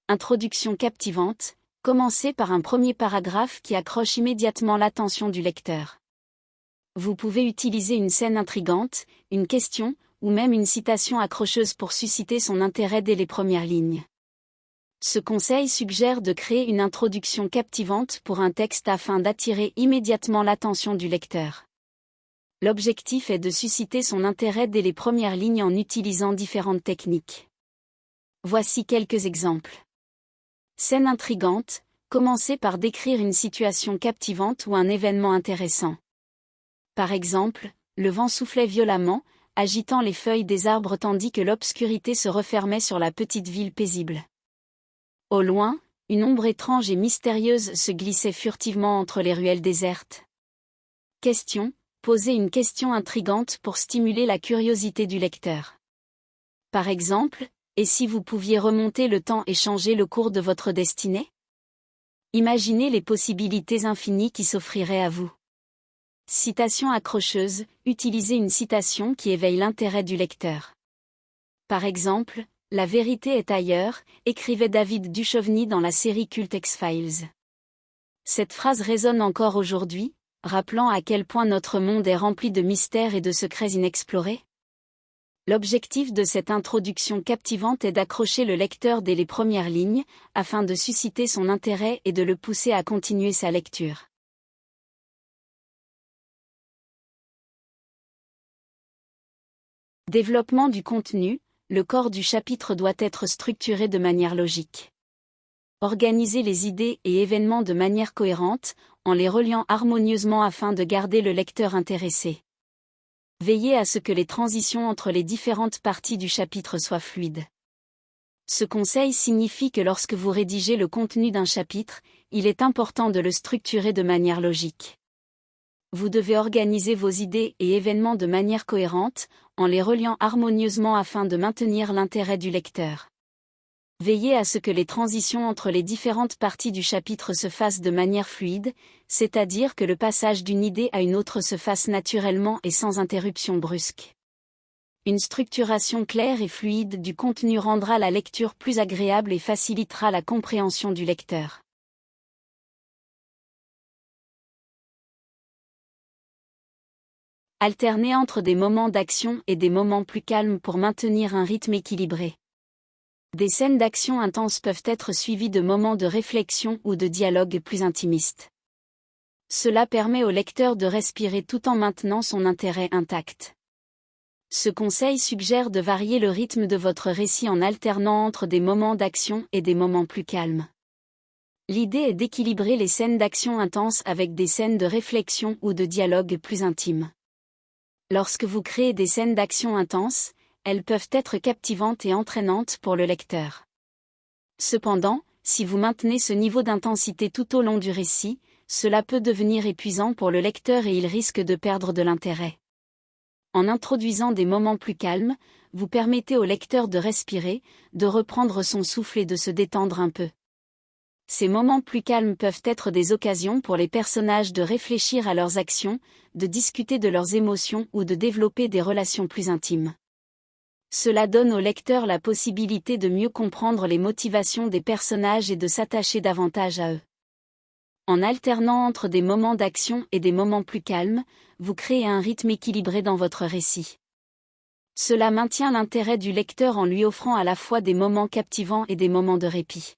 Introduction captivante, commencez par un premier paragraphe qui accroche immédiatement l'attention du lecteur. Vous pouvez utiliser une scène intrigante, une question, ou même une citation accrocheuse pour susciter son intérêt dès les premières lignes. Ce conseil suggère de créer une introduction captivante pour un texte afin d'attirer immédiatement l'attention du lecteur. L'objectif est de susciter son intérêt dès les premières lignes en utilisant différentes techniques. Voici quelques exemples. Scène intrigante, commencez par décrire une situation captivante ou un événement intéressant. Par exemple, le vent soufflait violemment, agitant les feuilles des arbres tandis que l'obscurité se refermait sur la petite ville paisible. Au loin, une ombre étrange et mystérieuse se glissait furtivement entre les ruelles désertes. Question, posez une question intrigante pour stimuler la curiosité du lecteur. Par exemple, et si vous pouviez remonter le temps et changer le cours de votre destinée? Imaginez les possibilités infinies qui s'offriraient à vous. Citation accrocheuse, utilisez une citation qui éveille l'intérêt du lecteur. Par exemple, la vérité est ailleurs, écrivait David Duchovny dans la série culte X-Files. Cette phrase résonne encore aujourd'hui, rappelant à quel point notre monde est rempli de mystères et de secrets inexplorés. L'objectif de cette introduction captivante est d'accrocher le lecteur dès les premières lignes, afin de susciter son intérêt et de le pousser à continuer sa lecture. Développement du contenu, le corps du chapitre doit être structuré de manière logique. Organisez les idées et événements de manière cohérente, en les reliant harmonieusement afin de garder le lecteur intéressé. Veillez à ce que les transitions entre les différentes parties du chapitre soient fluides. Ce conseil signifie que lorsque vous rédigez le contenu d'un chapitre, il est important de le structurer de manière logique. Vous devez organiser vos idées et événements de manière cohérente, en les reliant harmonieusement afin de maintenir l'intérêt du lecteur. Veillez à ce que les transitions entre les différentes parties du chapitre se fassent de manière fluide, c'est-à-dire que le passage d'une idée à une autre se fasse naturellement et sans interruption brusque. Une structuration claire et fluide du contenu rendra la lecture plus agréable et facilitera la compréhension du lecteur. Alternez entre des moments d'action et des moments plus calmes pour maintenir un rythme équilibré. Des scènes d'action intenses peuvent être suivies de moments de réflexion ou de dialogue plus intimistes. Cela permet au lecteur de respirer tout en maintenant son intérêt intact. Ce conseil suggère de varier le rythme de votre récit en alternant entre des moments d'action et des moments plus calmes. L'idée est d'équilibrer les scènes d'action intenses avec des scènes de réflexion ou de dialogue plus intimes. Lorsque vous créez des scènes d'action intenses, elles peuvent être captivantes et entraînantes pour le lecteur. Cependant, si vous maintenez ce niveau d'intensité tout au long du récit, cela peut devenir épuisant pour le lecteur et il risque de perdre de l'intérêt. En introduisant des moments plus calmes, vous permettez au lecteur de respirer, de reprendre son souffle et de se détendre un peu. Ces moments plus calmes peuvent être des occasions pour les personnages de réfléchir à leurs actions, de discuter de leurs émotions ou de développer des relations plus intimes. Cela donne au lecteur la possibilité de mieux comprendre les motivations des personnages et de s'attacher davantage à eux. En alternant entre des moments d'action et des moments plus calmes, vous créez un rythme équilibré dans votre récit. Cela maintient l'intérêt du lecteur en lui offrant à la fois des moments captivants et des moments de répit.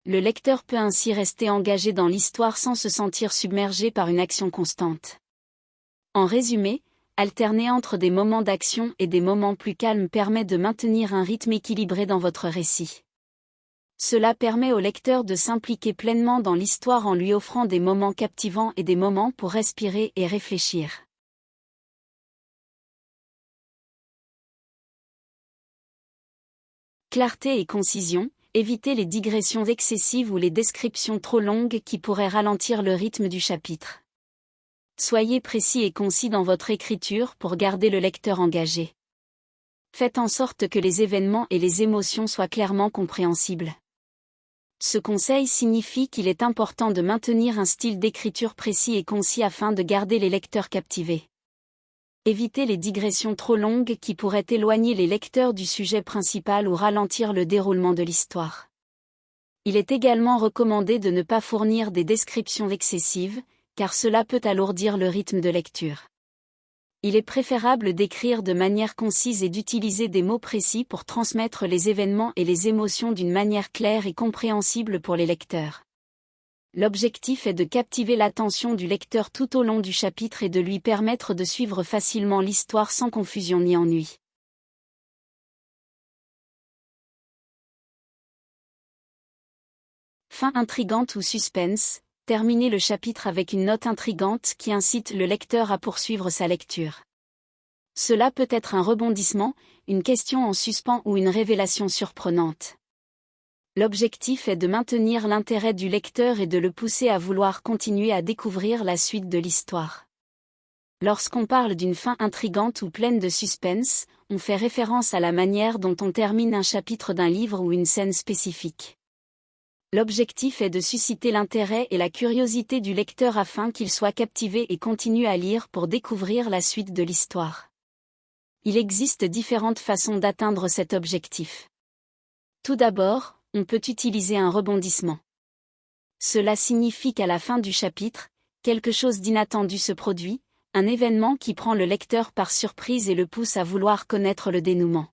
Le lecteur peut ainsi rester engagé dans l'histoire sans se sentir submergé par une action constante. En résumé, alterner entre des moments d'action et des moments plus calmes permet de maintenir un rythme équilibré dans votre récit. Cela permet au lecteur de s'impliquer pleinement dans l'histoire en lui offrant des moments captivants et des moments pour respirer et réfléchir. Clarté et concision. Évitez les digressions excessives ou les descriptions trop longues qui pourraient ralentir le rythme du chapitre. Soyez précis et concis dans votre écriture pour garder le lecteur engagé. Faites en sorte que les événements et les émotions soient clairement compréhensibles. Ce conseil signifie qu'il est important de maintenir un style d'écriture précis et concis afin de garder les lecteurs captivés. Évitez les digressions trop longues qui pourraient éloigner les lecteurs du sujet principal ou ralentir le déroulement de l'histoire. Il est également recommandé de ne pas fournir des descriptions excessives, car cela peut alourdir le rythme de lecture. Il est préférable d'écrire de manière concise et d'utiliser des mots précis pour transmettre les événements et les émotions d'une manière claire et compréhensible pour les lecteurs. L'objectif est de captiver l'attention du lecteur tout au long du chapitre et de lui permettre de suivre facilement l'histoire sans confusion ni ennui. Fin intrigante ou suspense, terminez le chapitre avec une note intrigante qui incite le lecteur à poursuivre sa lecture. Cela peut être un rebondissement, une question en suspens ou une révélation surprenante. L'objectif est de maintenir l'intérêt du lecteur et de le pousser à vouloir continuer à découvrir la suite de l'histoire. Lorsqu'on parle d'une fin intrigante ou pleine de suspense, on fait référence à la manière dont on termine un chapitre d'un livre ou une scène spécifique. L'objectif est de susciter l'intérêt et la curiosité du lecteur afin qu'il soit captivé et continue à lire pour découvrir la suite de l'histoire. Il existe différentes façons d'atteindre cet objectif. Tout d'abord, on peut utiliser un rebondissement. Cela signifie qu'à la fin du chapitre, quelque chose d'inattendu se produit, un événement qui prend le lecteur par surprise et le pousse à vouloir connaître le dénouement.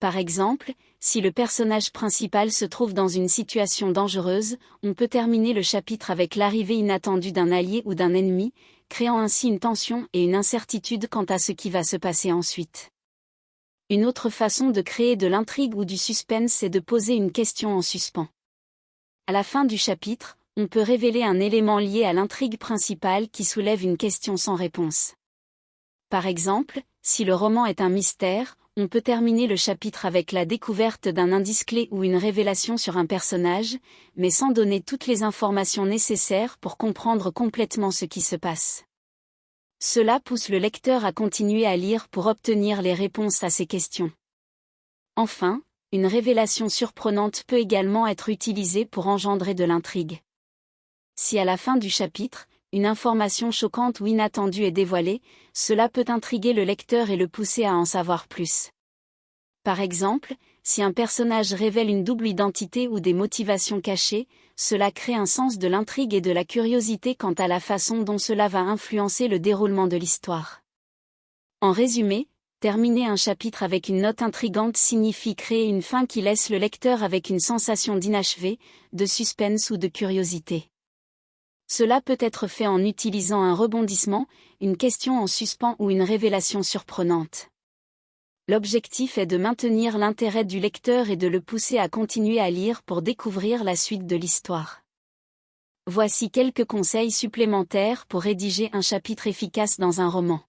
Par exemple, si le personnage principal se trouve dans une situation dangereuse, on peut terminer le chapitre avec l'arrivée inattendue d'un allié ou d'un ennemi, créant ainsi une tension et une incertitude quant à ce qui va se passer ensuite. Une autre façon de créer de l'intrigue ou du suspense est de poser une question en suspens. À la fin du chapitre, on peut révéler un élément lié à l'intrigue principale qui soulève une question sans réponse. Par exemple, si le roman est un mystère, on peut terminer le chapitre avec la découverte d'un indice clé ou une révélation sur un personnage, mais sans donner toutes les informations nécessaires pour comprendre complètement ce qui se passe. Cela pousse le lecteur à continuer à lire pour obtenir les réponses à ces questions. Enfin, une révélation surprenante peut également être utilisée pour engendrer de l'intrigue. Si à la fin du chapitre, une information choquante ou inattendue est dévoilée, cela peut intriguer le lecteur et le pousser à en savoir plus. Par exemple, si un personnage révèle une double identité ou des motivations cachées, cela crée un sens de l'intrigue et de la curiosité quant à la façon dont cela va influencer le déroulement de l'histoire. En résumé, terminer un chapitre avec une note intrigante signifie créer une fin qui laisse le lecteur avec une sensation d'inachevé, de suspense ou de curiosité. Cela peut être fait en utilisant un rebondissement, une question en suspens ou une révélation surprenante. L'objectif est de maintenir l'intérêt du lecteur et de le pousser à continuer à lire pour découvrir la suite de l'histoire. Voici quelques conseils supplémentaires pour rédiger un chapitre efficace dans un roman.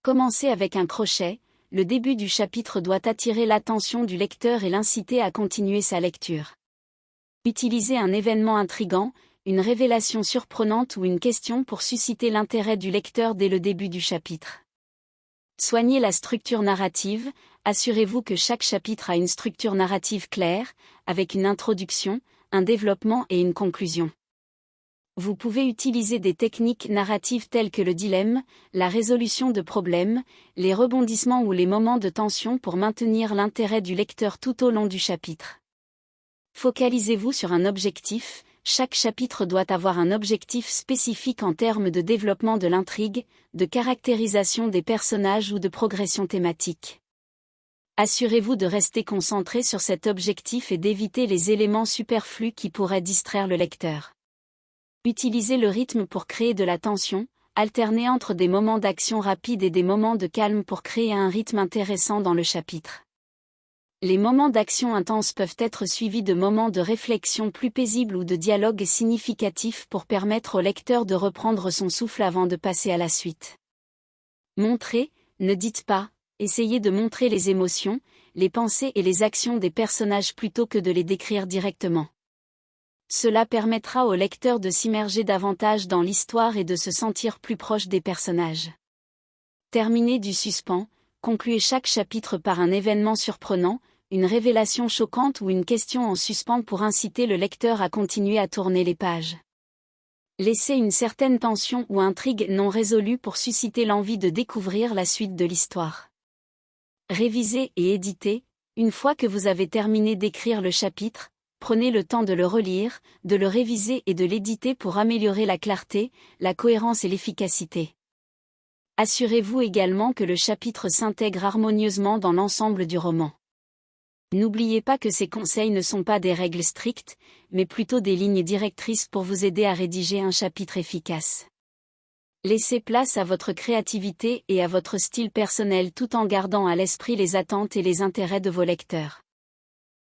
Commencez avec un crochet, le début du chapitre doit attirer l'attention du lecteur et l'inciter à continuer sa lecture. Utilisez un événement intrigant, une révélation surprenante ou une question pour susciter l'intérêt du lecteur dès le début du chapitre. Soignez la structure narrative, assurez-vous que chaque chapitre a une structure narrative claire, avec une introduction, un développement et une conclusion. Vous pouvez utiliser des techniques narratives telles que le dilemme, la résolution de problèmes, les rebondissements ou les moments de tension pour maintenir l'intérêt du lecteur tout au long du chapitre. Focalisez-vous sur un objectif. Chaque chapitre doit avoir un objectif spécifique en termes de développement de l'intrigue, de caractérisation des personnages ou de progression thématique. Assurez-vous de rester concentré sur cet objectif et d'éviter les éléments superflus qui pourraient distraire le lecteur. Utilisez le rythme pour créer de la tension, alternez entre des moments d'action rapide et des moments de calme pour créer un rythme intéressant dans le chapitre. Les moments d'action intense peuvent être suivis de moments de réflexion plus paisibles ou de dialogues significatifs pour permettre au lecteur de reprendre son souffle avant de passer à la suite. Montrez, ne dites pas, essayez de montrer les émotions, les pensées et les actions des personnages plutôt que de les décrire directement. Cela permettra au lecteur de s'immerger davantage dans l'histoire et de se sentir plus proche des personnages. Terminez du suspens, concluez chaque chapitre par un événement surprenant, une révélation choquante ou une question en suspens pour inciter le lecteur à continuer à tourner les pages. Laissez une certaine tension ou intrigue non résolue pour susciter l'envie de découvrir la suite de l'histoire. Révisez et éditez. Une fois que vous avez terminé d'écrire le chapitre, Prenez le temps de le relire, de le réviser et de l'éditer pour améliorer la clarté, la cohérence et l'efficacité. Assurez-vous également que le chapitre s'intègre harmonieusement dans l'ensemble du roman. N'oubliez pas que ces conseils ne sont pas des règles strictes, mais plutôt des lignes directrices pour vous aider à rédiger un chapitre efficace. Laissez place à votre créativité et à votre style personnel tout en gardant à l'esprit les attentes et les intérêts de vos lecteurs.